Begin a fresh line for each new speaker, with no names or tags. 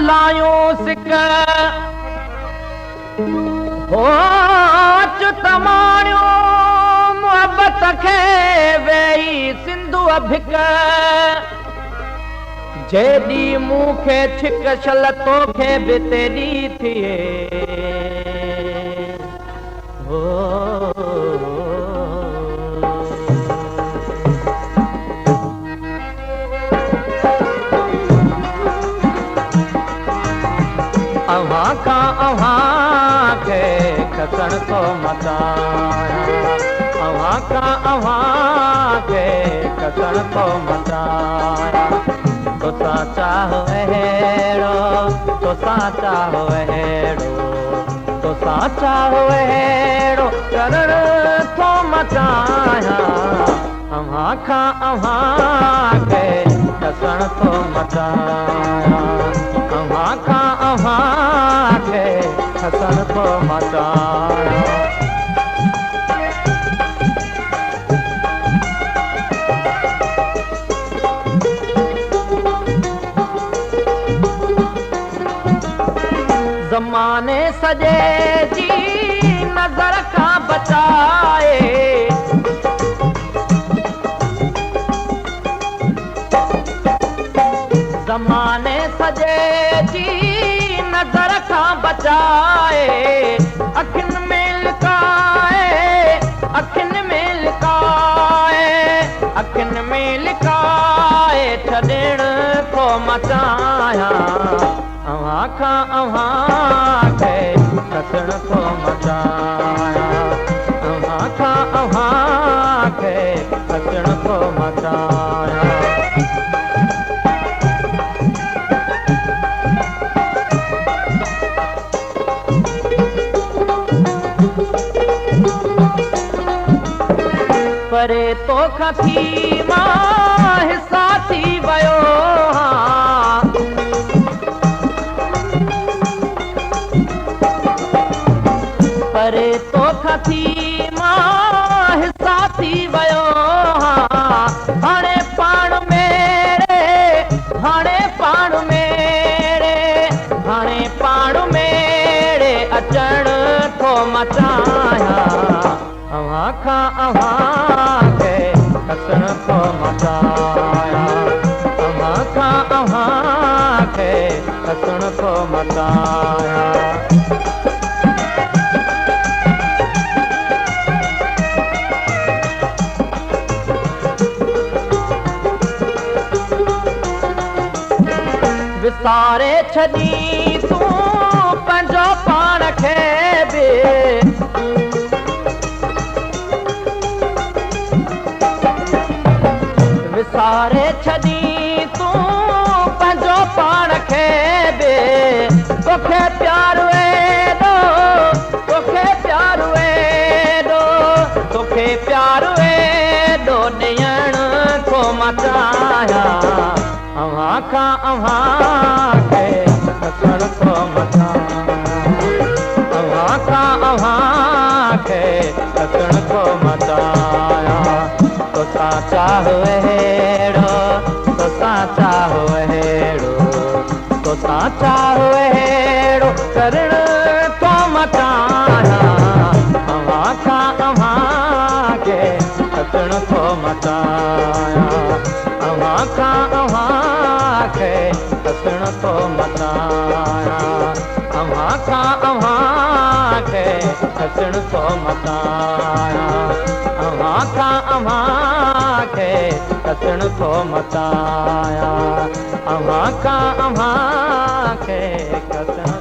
लायूं सिक हो तमाणियो मोहब्बत खे वेई सिंधु भिक जेॾी मूंखे छिक छल तोखे बि तेॾी थिए अव्हां खां अव्हां खे खसण को मचाया अव्हां खां अव्हां खे खसण को मचाया तोसां चाहो अहिड़ो तोसां चाहो अहिड़ो तोसां चाहो अहिड़ो करण थो मचाया अव्हां खां अव्हां खे खसण थो मचाया अव्हां खां अव्हां खे खसण थो मचाया ज़माने सॼे जी नज़र खां बचाए ज़माने सॼे जी नज़र खां बचाए अखियुनि में लिकाए अखियुनि में लिकाए अखियुनि में लिकाए छॾण थो मचाया अव्हां खां अव्हां खे खसण थो मचाया अव्हां खां अव्हां खे खसण थो मचाया परे तोखां थी मां हिसा थी वियो परे तोखां थी मां हिसा थी वियो हाणे पाण मेरे हाणे पाण मेरे हाणे पाण मेरे अचण थो मचाया अव्हां खां अव्हां खे खसण थो मचाया अव्हां खां अव्हां खे खसण थो मचाया विसारे छॾी तूं पंहिंजो पाण खे बि विसारे छॾी तूं पंहिंजो पाण खे बि तोखे प्यारु एॾो तोखे प्यारु एॾो तोखे प्यारु एॾो ॾियण थो मचाया अव्हां खां अव्हां खे खसण थो मचाया अव्हां खां अव्हां खे खसण थो मचाया तोसां चाहो अहिड़ो तोसां चाहो अहिड़ो तोसां चाहो अहिड़ो करण थो मचाया अव्हां खां अव्हां खे खसण थो मचाया अव्हां खां अव्हां खे खसण थो मचाया अव्हां खां अव्हां खे खसण थो मचाया अव्हां खां अव्हां खे खसण थो मचाया अव्हां खां अव्हां खे खसण